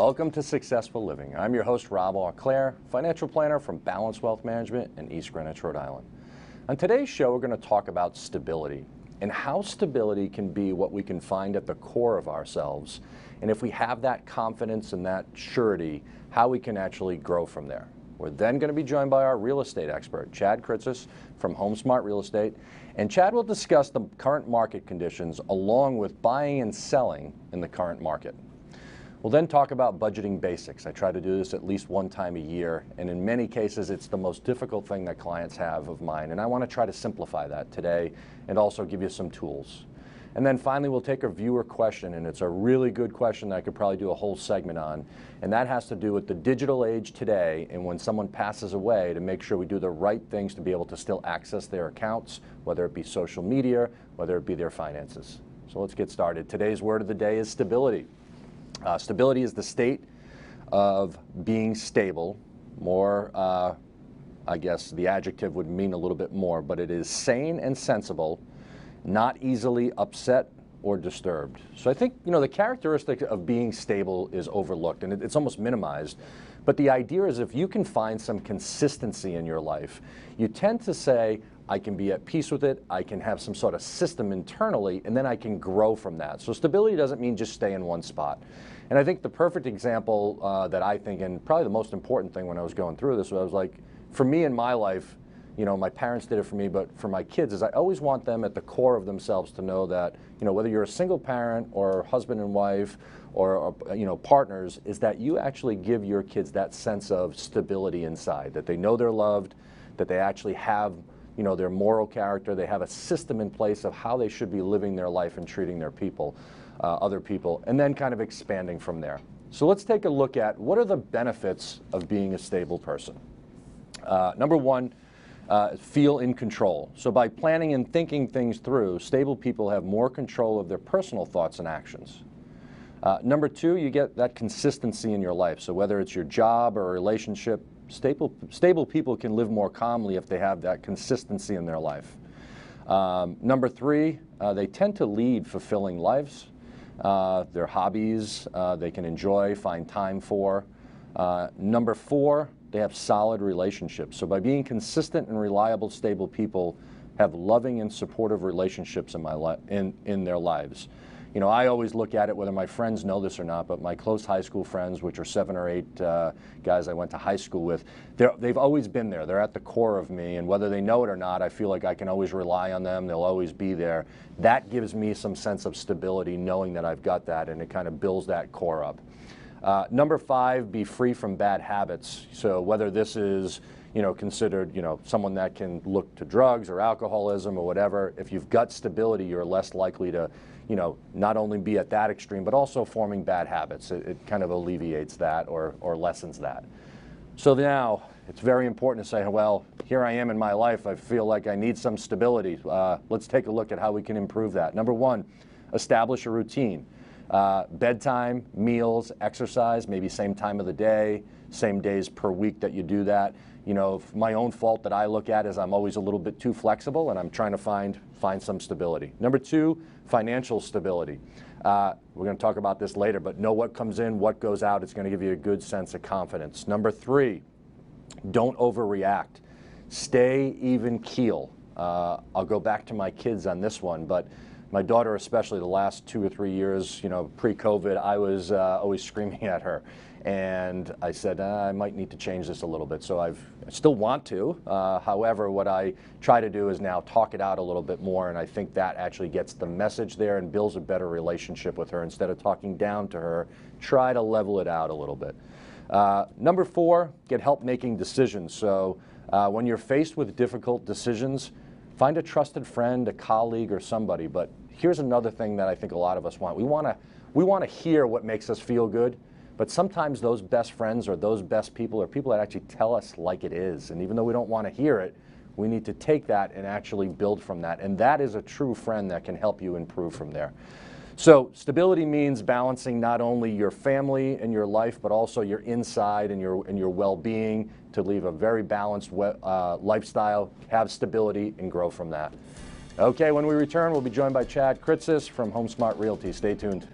Welcome to Successful Living. I'm your host, Rob Auclair, financial planner from Balanced Wealth Management in East Greenwich, Rhode Island. On today's show, we're going to talk about stability and how stability can be what we can find at the core of ourselves. And if we have that confidence and that surety, how we can actually grow from there. We're then going to be joined by our real estate expert, Chad Kritzis from HomeSmart Real Estate. And Chad will discuss the current market conditions along with buying and selling in the current market. We'll then talk about budgeting basics. I try to do this at least one time a year, and in many cases it's the most difficult thing that clients have of mine, and I want to try to simplify that today and also give you some tools. And then finally we'll take a viewer question, and it's a really good question that I could probably do a whole segment on, and that has to do with the digital age today and when someone passes away, to make sure we do the right things to be able to still access their accounts, whether it be social media, whether it be their finances. So let's get started. Today's word of the day is stability. Stability is the state of being stable. More, I guess the adjective would mean a little bit more, but it is sane and sensible, not easily upset or disturbed. So I think, the characteristic of being stable is overlooked, and it's almost minimized. But the idea is if you can find some consistency in your life, you tend to say, I can be at peace with it, I can have some sort of system internally, and then I can grow from that. So stability doesn't mean just stay in one spot. And I think the perfect example that I think, and probably the most important thing when I was going through this, was like, for me in my life, my parents did it for me, but for my kids, is I always want them at the core of themselves to know that, whether you're a single parent or husband and wife or partners, is that you actually give your kids that sense of stability inside, that they know they're loved, that they actually have their moral character, they have a system in place of how they should be living their life and treating their people, other people, and then kind of expanding from there. So let's take a look at what are the benefits of being a stable person. Number one, feel in control. So by planning and thinking things through, stable people have more control of their personal thoughts and actions. Number two, you get that consistency in your life. So whether it's your job or a relationship, stable people can live more calmly if they have that consistency in their life. Number three, they tend to lead fulfilling lives. Their hobbies they can enjoy, find time for. Number four, they have solid relationships. So by being consistent and reliable, stable people have loving and supportive relationships in their lives. I always look at it, whether my friends know this or not, but my close high school friends, which are 7 or 8 guys I went to high school with, they've always been there. They're at the core of me, and whether they know it or not, I feel like I can always rely on them. They'll always be there. That gives me some sense of stability, knowing that I've got that, and it kind of builds that core up. Number five, be free from bad habits. So whether this is considered, someone that can look to drugs or alcoholism or whatever, if you've got stability, you're less likely to, not only be at that extreme, but also forming bad habits. It kind of alleviates that or lessens that. So now, it's very important to say, well, here I am in my life, I feel like I need some stability. Let's take a look at how we can improve that. Number one, establish a routine. Bedtime, meals, exercise, maybe same time of the day, same days per week that you do that. My own fault that I look at is I'm always a little bit too flexible, and I'm trying to find some stability. Number two, financial stability. We're going to talk about this later, but know what comes in, what goes out. It's going to give you a good sense of confidence. Number three, don't overreact. Stay even keel. I'll go back to my kids on this one, but my daughter, especially the last 2 or 3 years, pre-COVID, I was always screaming at her. And I said, I might need to change this a little bit. So I still want to. However, what I try to do is now talk it out a little bit more. And I think that actually gets the message there and builds a better relationship with her. Instead of talking down to her, try to level it out a little bit. Number four, get help making decisions. So when you're faced with difficult decisions, find a trusted friend, a colleague, or somebody. But here's another thing that I think a lot of us want. We want to hear what makes us feel good. But sometimes those best friends or those best people are people that actually tell us like it is. And even though we don't want to hear it, we need to take that and actually build from that. And that is a true friend that can help you improve from there. So stability means balancing not only your family and your life, but also your inside and your well-being to leave a very balanced lifestyle, have stability, and grow from that. Okay, when we return, we'll be joined by Chad Kritzis from HomeSmart Realty. Stay tuned.